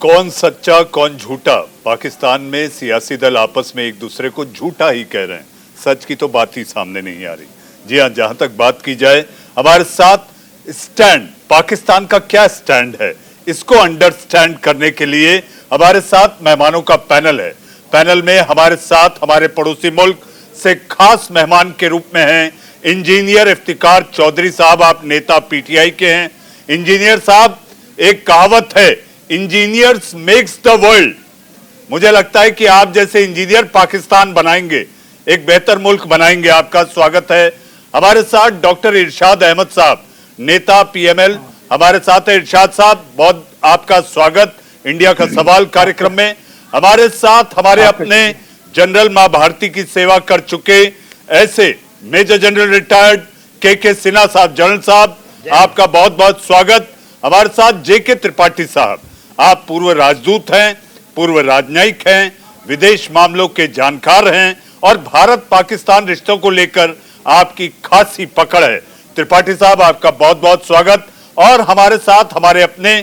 कौन सच्चा कौन झूठा, पाकिस्तान में सियासी दल आपस में एक दूसरे को झूठा ही कह रहे हैं, सच की तो बात ही सामने नहीं आ रही। जी हाँ, जहां तक बात की जाए, हमारे साथ स्टैंड, पाकिस्तान का क्या स्टैंड है, इसको अंडरस्टैंड करने के लिए हमारे साथ मेहमानों का पैनल है। पैनल में हमारे साथ हमारे पड़ोसी मुल्क से खास मेहमान के रूप में हैं इंजीनियर इफ्तिकार चौधरी साहब। आप नेता पीटीआई के हैं। इंजीनियर साहब, एक कहावत है, इंजीनियर्स मेक्स द वर्ल्ड। मुझे लगता है कि आप जैसे इंजीनियर पाकिस्तान बनाएंगे, एक बेहतर मुल्क बनाएंगे। आपका स्वागत है। हमारे साथ डॉक्टर इरशाद अहमद साहब, नेता पीएमएल, हमारे साथ है। इरशाद साहब, बहुत आपका स्वागत इंडिया का सवाल कार्यक्रम में। हमारे साथ हमारे अपने जनरल मां भारती की सेवा कर चुके ऐसे मेजर जनरल रिटायर्ड के सिन्हा साहब, जनरल साहब, आपका बहुत बहुत स्वागत। हमारे साथ जेके त्रिपाठी साहब, आप पूर्व राजदूत हैं, पूर्व राजनयिक हैं, विदेश मामलों के जानकार हैं और भारत पाकिस्तान रिश्तों को लेकर आपकी खासी पकड़ है। त्रिपाठी साहब, आपका बहुत बहुत स्वागत। और हमारे साथ हमारे अपने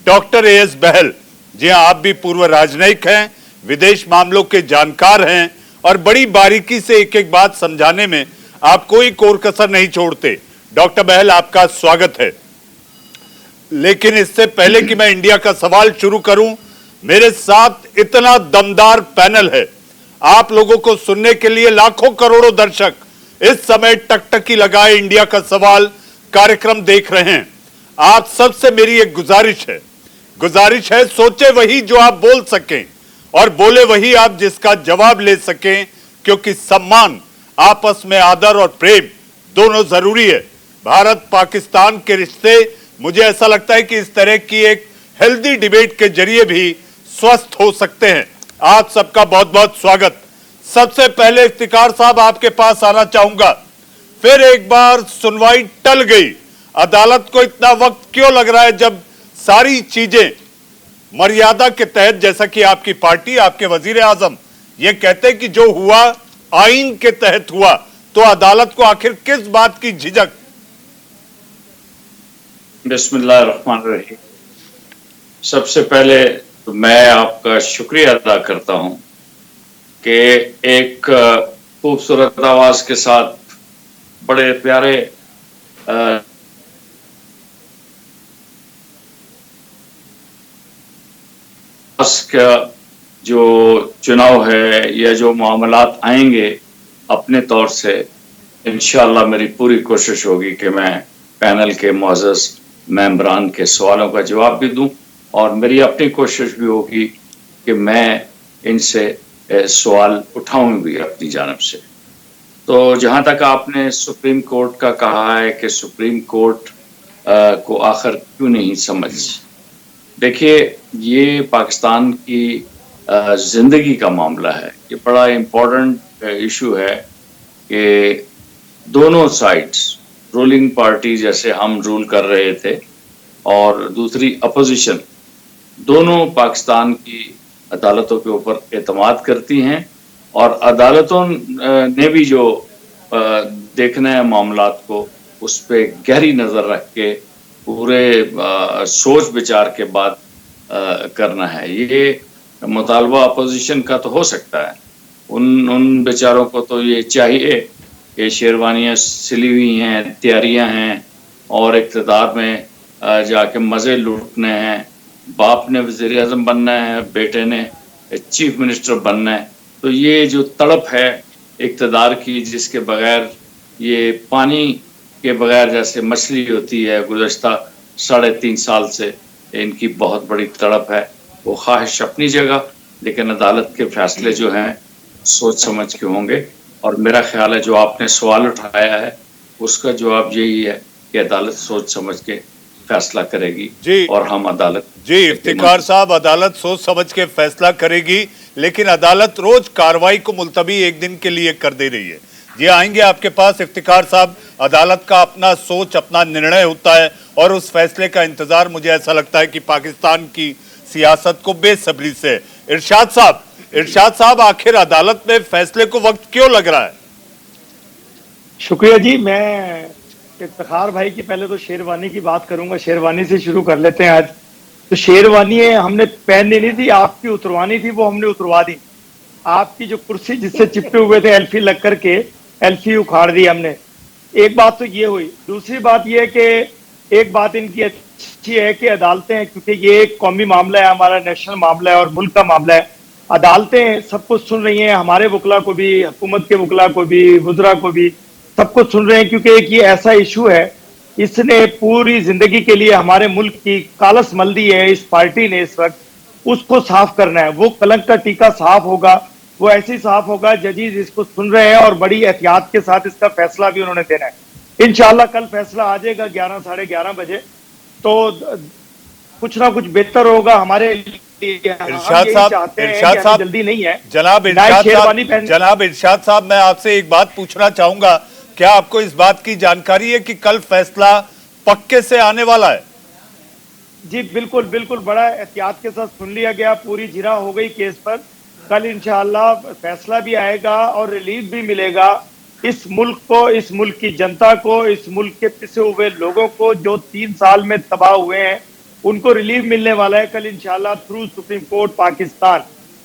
डॉक्टर एएस बहल, जी हाँ, आप भी पूर्व राजनयिक हैं, विदेश मामलों के जानकार हैं और बड़ी बारीकी से एक एक बात समझाने में आप कोई कोर कसर नहीं छोड़ते। डॉक्टर बहल, आपका स्वागत है। लेकिन इससे पहले कि मैं इंडिया का सवाल शुरू करूं, मेरे साथ इतना दमदार पैनल है, आप लोगों को सुनने के लिए लाखों करोड़ों दर्शक इस समय टकटकी लगाए इंडिया का सवाल कार्यक्रम देख रहे हैं। आप सबसे मेरी एक गुजारिश है, सोचे वही जो आप बोल सकें और बोले वही आप जिसका जवाब ले सकें, क्योंकि सम्मान, आपस में आदर और प्रेम दोनों जरूरी है। भारत पाकिस्तान के रिश्ते, मुझे ऐसा लगता है कि इस तरह की एक हेल्दी डिबेट के जरिए भी स्वस्थ हो सकते हैं। आप सबका बहुत बहुत स्वागत। सबसे पहले इफ्तिकार साहब, आपके पास आना चाहूंगा। फिर एक बार सुनवाई टल गई, अदालत को इतना वक्त क्यों लग रहा है जब सारी चीजें मर्यादा के तहत, जैसा कि आपकी पार्टी, आपके वजीर आजम ये कहते हैं कि जो हुआ आईन के तहत हुआ, तो अदालत को आखिर किस बात की झिझक? बिस्मिल्लाहिर्रहमानिर्रहीम। सबसे पहले तो मैं आपका शुक्रिया अदा करता हूं कि एक खूबसूरत आवाज के साथ बड़े प्यारे का जो चुनाव है या जो मामलात आएंगे, अपने तौर से इंशाअल्लाह मेरी पूरी कोशिश होगी कि मैं पैनल के मुअज़्ज़ज़ मेंबरान के सवालों का जवाब भी दूं और मेरी अपनी कोशिश भी होगी कि मैं इनसे सवाल उठाऊं भी अपनी जानिब से। तो जहां तक आपने सुप्रीम कोर्ट का कहा है कि सुप्रीम कोर्ट को आखिर क्यों नहीं समझ, देखिए, ये पाकिस्तान की जिंदगी का मामला है। ये बड़ा इम्पोर्टेंट इशू है कि दोनों साइड्स, रूलिंग पार्टी जैसे हम रूल कर रहे थे और दूसरी अपोजिशन, दोनों पाकिस्तान की अदालतों के ऊपर एतमाद करती हैं और अदालतों ने भी जो देखना है मामलात को, उस पर गहरी नज़र रख के पूरे सोच विचार के बाद करना है। ये मुतालबा अपोजिशन का तो हो सकता है, उन बेचारों को तो ये चाहिए कि शेरवानियाँ सिली हुई हैं, तैयारियां हैं और इक़्तिदार में जाके मज़े लूटने हैं। बाप ने वज़ीर आज़म बनना है, बेटे ने चीफ मिनिस्टर बनना है। तो ये जो तड़प है इक़्तिदार की, जिसके बगैर ये पानी के बगैर जैसे मछली होती है, गुज़श्ता 3.5 साल से इनकी बहुत बड़ी तड़प है। वो ख्वाहिश अपनी जगह, लेकिन अदालत के फैसले जो हैं सोच समझ के होंगे। और मेरा ख्याल है जो आपने सवाल उठाया है उसका जवाब यही है कि अदालत सोच समझ के फैसला करेगी जी। और हम अदालत जी, इफ्तिकार साहब, अदालत सोच समझ के फैसला करेगी, लेकिन अदालत रोज कार्रवाई को मुलतवी एक दिन के लिए कर दे रही है। ये आएंगे आपके पास इफ्तिकार साहब। अदालत का अपना सोच, अपना निर्णय होता है और उस फैसले का इंतजार मुझे ऐसा लगता है कि पाकिस्तान की सियासत को बेसब्री से। इरशाद साहब, आखिर अदालत में फैसले को वक्त क्यों लग रहा है? शुक्रिया जी। मैं इफ्तिखार भाई की पहले तो शेरवानी की बात करूंगा, शेरवानी से शुरू कर लेते हैं आज। तो शेरवानी हमने पहननी नहीं थी, आपकी उतरवानी थी, वो हमने उतरवा दी। आपकी जो कुर्सी जिससे चिपटे हुए थे एल्फी लग करके, एल्फी उखाड़ दी हमने। एक बात तो ये हुई। दूसरी बात ये कि एक बात इनकी अच्छी है कि अदालतें हैं, क्योंकि ये एक कौमी मामला है, हमारा नेशनल मामला है और मुल्क का मामला है। अदालतें सब कुछ सुन रही हैं, हमारे वकला को भी, हुकूमत के वकला को भी, वुज़रा को भी, सब कुछ सुन रहे हैं, क्योंकि एक ये ऐसा इशू है, इसने पूरी जिंदगी के लिए हमारे मुल्क की कालस मल दी है इस पार्टी ने। इस वक्त उसको साफ करना है। वो कलंक का टीका साफ होगा, वो ऐसे ही साफ होगा। जजीज इसको सुन रहे हैं और बड़ी एहतियात के साथ इसका फैसला भी उन्होंने देना है। इंशाल्लाह कल फैसला आ जाएगा 11 साढ़े 11 बजे, तो कुछ ना कुछ बेहतर होगा हमारे लिए। हम इरशाद यही साहब, चाहते हैं इरशाद कि साहब, हमें जल्दी नहीं है। जनाब नाइट इरशाद शेरवानी साहब, पहन, जनाब इरशाद साहब, मैं आपसे एक बात पूछना चाहूंगा, क्या आपको इस बात की जानकारी है कि कल फैसला पक्के से आने वाला है? जी बिल्कुल बिल्कुल, बड़ा एहतियात के साथ सुन लिया गया, पूरी जिरा हो गई केस पर। कल इंशाअल्लाह फैसला भी आएगा और रिलीफ भी मिलेगा इस मुल्क को, इस मुल्क की जनता को, इस मुल्क के पिसे हुए लोगों को जो 3 साल में तबाह हुए हैं, उनको रिलीफ मिलने वाला है कल इंशाअल्लाह थ्रू सुप्रीम कोर्ट पाकिस्तान।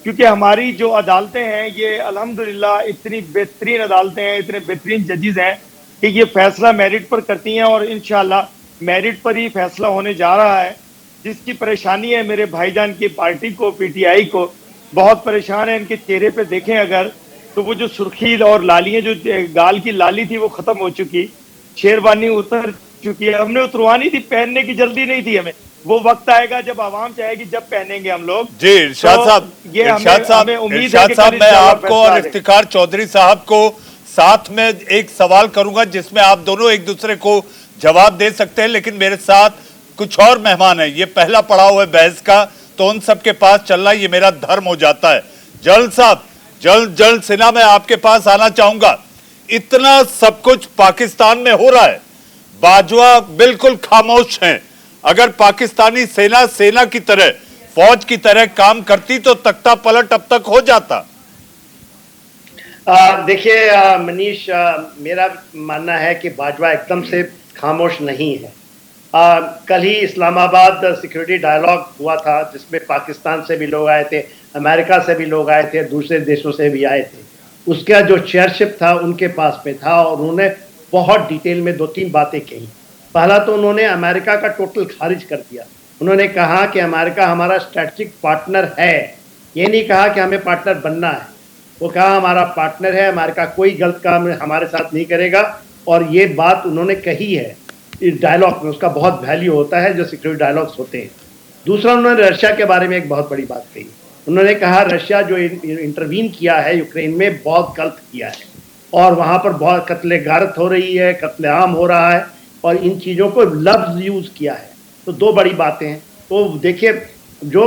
क्योंकि हमारी जो अदालतें हैं ये अल्हम्दुलिल्लाह इतनी बेहतरीन अदालतें हैं, इतने बेहतरीन जजेस हैं कि ये फैसला मेरिट पर करती हैं और इंशाअल्लाह मेरिट पर ही फैसला होने जा रहा है। जिसकी परेशानी है मेरे भाईजान की पार्टी को, पीटीआई को, बहुत परेशान है। इनके चेहरे पे देखें अगर, तो वो जो सुर्खी और लालियां, जो गाल की लाली थी वो खत्म हो चुकी, शेरवानी उतर चुकी है। हमने उतरवानी थी, पहनने की जल्दी नहीं थी हमें। वो वक्त आएगा जब आवाम चाहेगी, जब पहनेंगे हम लोग। जी इरशाद साहब, ये इरशाद साहब, हमें उम्मीद है इरशाद कि साहब, कल मैं इंशाअल्लाह आपको फैसला आ और जाए। इफ्तिखार चौधरी साहब को साथ में एक सवाल करूंगा जिसमें आप दोनों एक दूसरे को जवाब दे सकते हैं, लेकिन मेरे साथ कुछ और मेहमान है। ये पहला पड़ाव है बहस का, तो उन सबके पास चलना ये मेरा धर्म हो जाता है। जल्द साहब, जल्द सिन्हा, मैं आपके पास आना चाहूंगा। इतना सब कुछ पाकिस्तान में हो रहा है, बाजवा बिल्कुल खामोश हैं। अगर पाकिस्तानी सेना सेना की तरह, फौज की तरह काम करती तो तख्ता पलट अब तक हो जाता। देखिए मनीष, मेरा मानना है कि बाजवा एकदम से खामोश नहीं है। कल ही इस्लामाबाद सिक्योरिटी डायलॉग हुआ था जिसमें पाकिस्तान से भी लोग आए थे, अमेरिका से भी लोग आए थे, दूसरे देशों से भी आए थे। उसका जो चेयरशिप था उनके पास में था और उन्होंने बहुत डिटेल में 2-3 बातें कही। पहला तो उन्होंने अमेरिका का टोटल खारिज कर दिया। उन्होंने कहा कि अमेरिका हमारा स्ट्रेटेजिक पार्टनर है, ये नहीं कहा कि हमें पार्टनर बनना है। वो कहा हमारा पार्टनर है, अमेरिका कोई गलत काम हमारे साथ नहीं करेगा। और ये बात उन्होंने कही है इस डायलॉग में, उसका बहुत वैल्यू होता है जो सिक्योरिटी डायलॉग्स होते हैं। दूसरा, उन्होंने रशिया के बारे में एक बहुत बड़ी बात कही। उन्होंने कहा रशिया जो इंटरवीन किया है यूक्रेन में बहुत गलत किया है और वहाँ पर बहुत कत्ले गारत हो रही है, कत्लेआम हो रहा है और इन चीज़ों को लफ्ज़ यूज़ किया है। तो 2 बड़ी बातें हैं। तो देखिए जो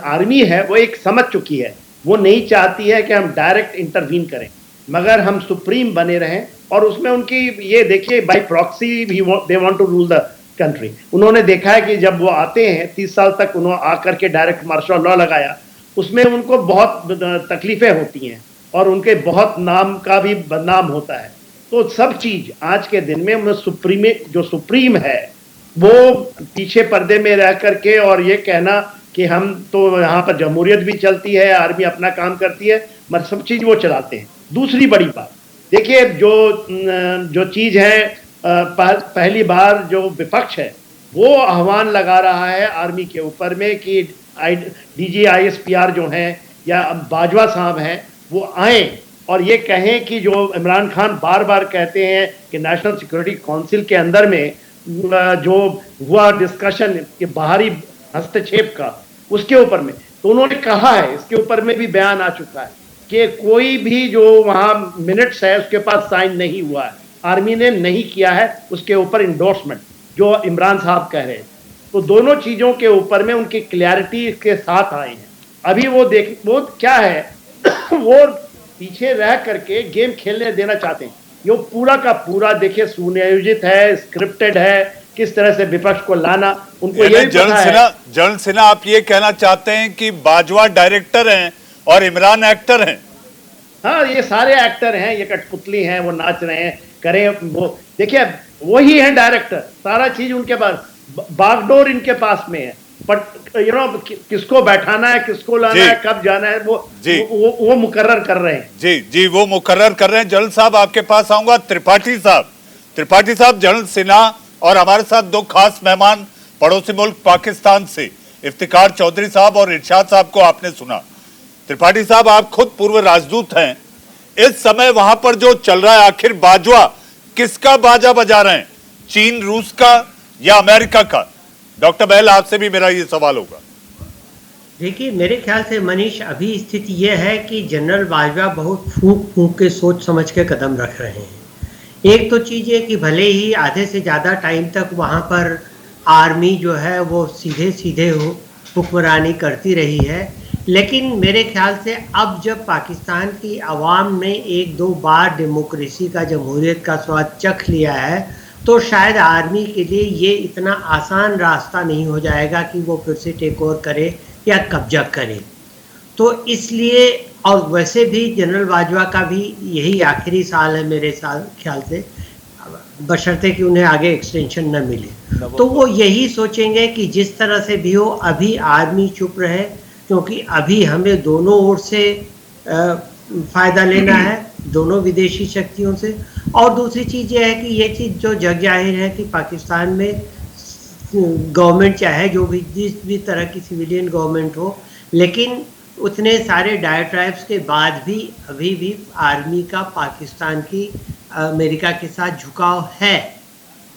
आर्मी है वो एक समझ चुकी है, वो नहीं चाहती है कि हम डायरेक्ट इंटरवीन करें, मगर हम सुप्रीम बने रहें। और उसमें उनकी ये देखिए बाय प्रॉक्सी भी they want to rule the country. उन्होंने देखा है कि जब वो आते हैं 30 साल तक उन्होंने आकर के डायरेक्ट मार्शल लॉ लगाया, उसमें उनको बहुत तकलीफें होती हैं और उनके बहुत नाम का भी बदनाम होता है। तो सब चीज़ आज के दिन में सुप्रीम है वो पीछे पर्दे में रह करके और ये कहना कि हम तो यहाँ पर जमहूरियत भी चलती है, आर्मी अपना काम करती है, मगर सब चीज़ वो चलाते हैं। दूसरी बड़ी बात देखिए, जो चीज़ है, पहली बार जो विपक्ष है वो आह्वान लगा रहा है आर्मी के ऊपर में कि डीजी ISPR जो हैं या बाजवा साहब हैं वो आए और ये कहें कि जो इमरान खान बार बार कहते हैं कि नेशनल सिक्योरिटी काउंसिल के अंदर में जो हुआ डिस्कशन के बाहरी हस्तक्षेप का, उसके ऊपर में तो उन्होंने कहा है, इसके ऊपर में भी बयान आ चुका है कि कोई भी जो वहाँ मिनट्स है उसके पास साइन नहीं हुआ है, आर्मी ने नहीं किया है उसके ऊपर इंडोर्समेंट जो इमरान साहब कह रहे हैं। तो दोनों चीज़ों के ऊपर में उनकी क्लैरिटी के साथ आए हैं। अभी वो क्या है वो पीछे रह करके गेम खेलने देना चाहते हैं। ये पूरा का पूरा देखिए सुनियोजित है, स्क्रिप्टेड है, किस तरह से विपक्ष को लाना उनको यही पता है। जनरल सिन्हा, आप ये कहना चाहते हैं कि बाजवा डायरेक्टर हैं और इमरान एक्टर हैं? हाँ, ये सारे एक्टर हैं, ये कठपुतली हैं, वो नाच रहे हैं, करें वो देखिए वही है डायरेक्टर, सारा चीज उनके पास, बागडोर इनके पास में है। बट किसको बैठाना है, किसको लाना है, कब जाना है, वो मुकर्रर कर रहे हैं। जी जी, वो मुकर्रर कर रहे हैं। जनरल साहब आपके पास आऊंगा। त्रिपाठी साहब, जनरल सिन्हा और हमारे साथ दो खास मेहमान पड़ोसी मुल्क पाकिस्तान से, इफ्तिकार चौधरी साहब और इरशाद साहब को आपने सुना। त्रिपाठी साहब, आप खुद पूर्व राजदूत हैं। इस समय वहां पर जो चल रहा है, आखिर बाजवा किसका बाजा बजा रहे हैं, चीन, रूस का या अमेरिका का? डॉक्टर बहल, आपसे भी मेरा ये सवाल होगा। देखिए, मेरे ख्याल से मनीष, अभी स्थिति यह है कि जनरल बाजवा बहुत फूंक फूंक के सोच समझ के कदम रख रहे हैं। एक तो चीज़ है कि भले ही आधे से ज़्यादा टाइम तक वहाँ पर आर्मी जो है वो सीधे सीधे हुक्मरानी करती रही है, लेकिन मेरे ख्याल से अब जब पाकिस्तान की आवाम ने एक दो बार डेमोक्रेसी का, जमहूरियत का स्वाद चख लिया है, तो शायद आर्मी के लिए ये इतना आसान रास्ता नहीं हो जाएगा कि वो फिर से टेक ओवर करे या कब्जा करे। तो इसलिए, और वैसे भी जनरल बाजवा का भी यही आखिरी साल है मेरे ख्याल से, बशर्ते कि उन्हें आगे एक्सटेंशन न मिले, तो वो यही सोचेंगे कि जिस तरह से भी हो अभी आर्मी चुप रहे, क्योंकि अभी हमें दोनों ओर से फ़ायदा लेना है, दोनों विदेशी शक्तियों से। और दूसरी चीज़ ये है कि ये चीज़ जो जग जाहिर है कि पाकिस्तान में गवर्नमेंट चाहे जो भी, जिस भी तरह की सिविलियन गवर्नमेंट हो, लेकिन उतने सारे डायट्राइब्स के बाद भी अभी भी आर्मी का पाकिस्तान की अमेरिका के साथ झुकाव है,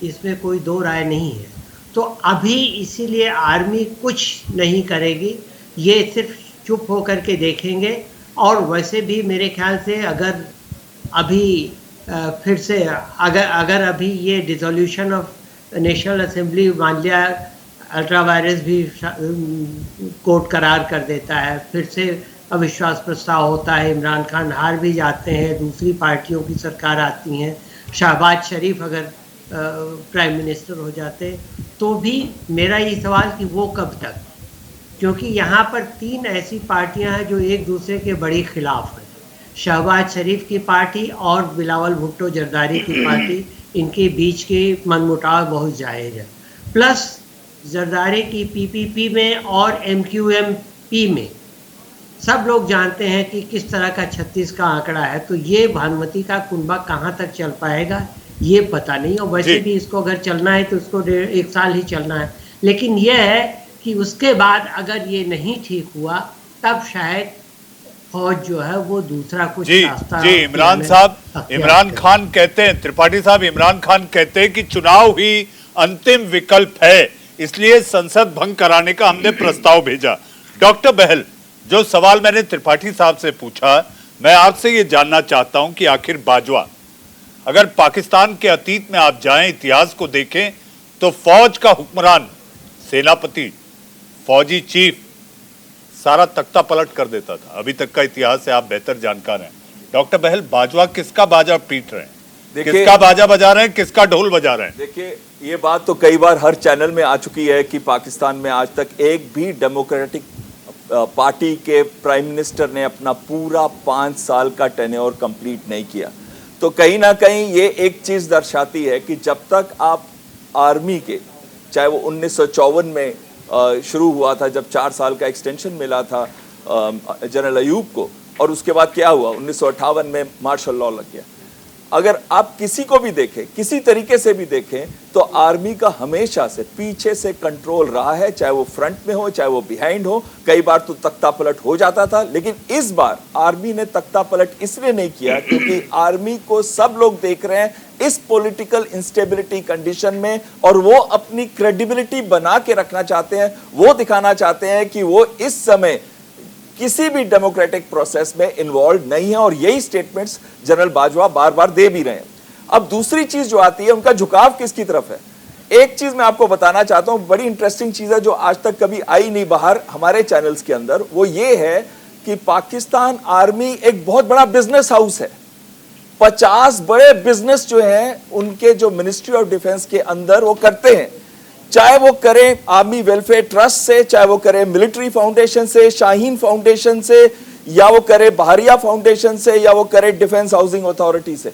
इसमें कोई दो राय नहीं है। तो अभी इसीलिए आर्मी कुछ नहीं करेगी, ये सिर्फ चुप होकर के देखेंगे। और वैसे भी मेरे ख्याल से अगर अभी फिर से अगर अभी ये डिसोल्यूशन ऑफ नेशनल असेंबली मान लिया, अल्ट्रा वायरस भी कोर्ट करार कर देता है, फिर से अविश्वास प्रस्ताव होता है, इमरान खान हार भी जाते हैं, दूसरी पार्टियों की सरकार आती हैं, शहबाज शरीफ अगर प्राइम मिनिस्टर हो जाते, तो भी मेरा ये सवाल कि वो कब तक, क्योंकि यहाँ पर तीन ऐसी पार्टियाँ हैं जो एक दूसरे के बड़ी खिलाफ हैं। शहबाज शरीफ की पार्टी और बिलावल भुट्टो जरदारी की पार्टी, इनके बीच के मनमुटाव बहुत जाहिर है। प्लस जरदारी की पीपीपी में और एमक्यूएमपी में सब लोग जानते हैं कि किस तरह का 36 का आंकड़ा है, तो ये भानुमती का कुनबा कहाँ तक चल पाएगा ये पता नहीं। और वैसे भी इसको अगर चलना है तो इसको 1 साल ही चलना है, लेकिन यह है कि उसके बाद अगर ये नहीं ठीक हुआ तब शायद फौज जो है वो दूसरा कुछ रास्ता। जी इमरान साहब, इमरान खान कहते हैं, त्रिपाठी साहब, इमरान खान कहते हैं कि चुनाव ही अंतिम विकल्प है, इसलिए संसद भंग कराने का हमने प्रस्ताव भेजा। डॉक्टर बहल, जो सवाल मैंने त्रिपाठी साहब से पूछा, मैं आपसे ये जानना चाहता हूं कि आखिर बाजवा, अगर पाकिस्तान के अतीत में आप जाएं, इतिहास को देखें, तो फौज का हुक्मरान, सेनापति, फौजी चीफ सारा तख्ता पलट कर देता था। अभी तक का इतिहास से आप बेहतर जानकार हैं। डॉक्टर बहल, बाजवा किसका बाजा पीट रहे हैं, किसका बाजा बजा रहे हैं, किसका ढोल बजा रहे हैं? देखिए, ये बात तो कई बार हर चैनल में आ चुकी है कि पाकिस्तान में आज तक एक भी डेमोक्रेटिक पार्टी के प्राइम मिनिस्टर ने अपना पूरा 5 साल का टेन्योर कंप्लीट नहीं किया। तो कहीं ना कहीं ये एक चीज दर्शाती है कि जब तक आप आर्मी के, चाहे वो 1954 में शुरू हुआ था जब 4 साल का एक्सटेंशन मिला था जनरल अयूब को, और उसके बाद क्या हुआ, 1958 में मार्शल लॉ लग गया। अगर आप किसी को भी देखें, किसी तरीके से भी देखें, तो आर्मी का हमेशा से पीछे से कंट्रोल रहा है, चाहे वो फ्रंट में हो, चाहे वो बिहाइंड हो। कई बार तो तख्ता पलट हो जाता था, लेकिन इस बार आर्मी ने तख्ता पलट इसलिए नहीं किया क्योंकि आर्मी को सब लोग देख रहे हैं इस पॉलिटिकल इंस्टेबिलिटी कंडीशन में, और वो अपनी क्रेडिबिलिटी बना के रखना चाहते हैं। वो दिखाना चाहते हैं कि वो इस समय किसी भी डेमोक्रेटिक प्रोसेस में इन्वॉल्व नहीं है, और यही स्टेटमेंट्स जनरल बाजवा बार बार दे भी रहे हैं। अब दूसरी चीज जो आती है, उनका झुकाव किसकी तरफ है। एक चीज मैं आपको बताना चाहता हूं, बड़ी इंटरेस्टिंग चीज है जो आज तक कभी आई नहीं बाहर हमारे चैनल्स के अंदर, वो ये है कि पाकिस्तान आर्मी एक बहुत बड़ा बिजनेस हाउस है। 50 बड़े बिजनेस जो हैं उनके जो मिनिस्ट्री ऑफ डिफेंस के अंदर वो करते हैं, चाहे वो करें आर्मी वेलफेयर ट्रस्ट से, चाहे वो करें मिलिट्री फाउंडेशन से, शाहीन फाउंडेशन से, या वो करे बहरिया फाउंडेशन से, या वो करे डिफेंस हाउसिंग अथॉरिटी से।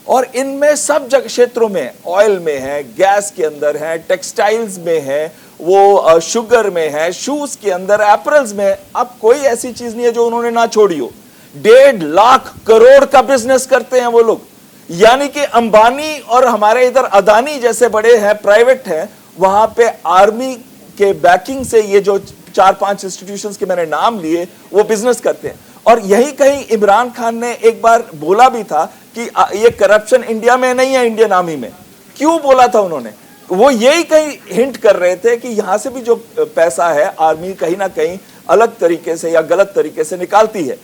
और इनमें सब जगह क्षेत्रों में, ऑयल में है, गैस के अंदर है, टेक्सटाइल्स में है, वो शुगर में है, शूज के अंदर, एपरल्स में, अब कोई ऐसी चीज नहीं है जो उन्होंने ना छोड़ी हो। 1.5 लाख करोड़ का बिजनेस करते हैं वो लोग, यानी कि अंबानी और हमारे इधर अदानी जैसे बड़े हैं, प्राइवेट हैं, वहां पे आर्मी के बैकिंग से ये जो 4-5 इंस्टीट्यूशंस के मैंने नाम लिए वो बिजनेस करते हैं। और यही कहीं इमरान खान ने एक बार बोला भी था कि ये करप्शन इंडिया में नहीं है, इंडियन आर्मी में। क्यों बोला था उन्होंने? वो यही कहीं हिंट कर रहे थे कि यहां से भी जो पैसा है आर्मी कहीं ना कहीं अलग तरीके से या गलत तरीके से निकालती है।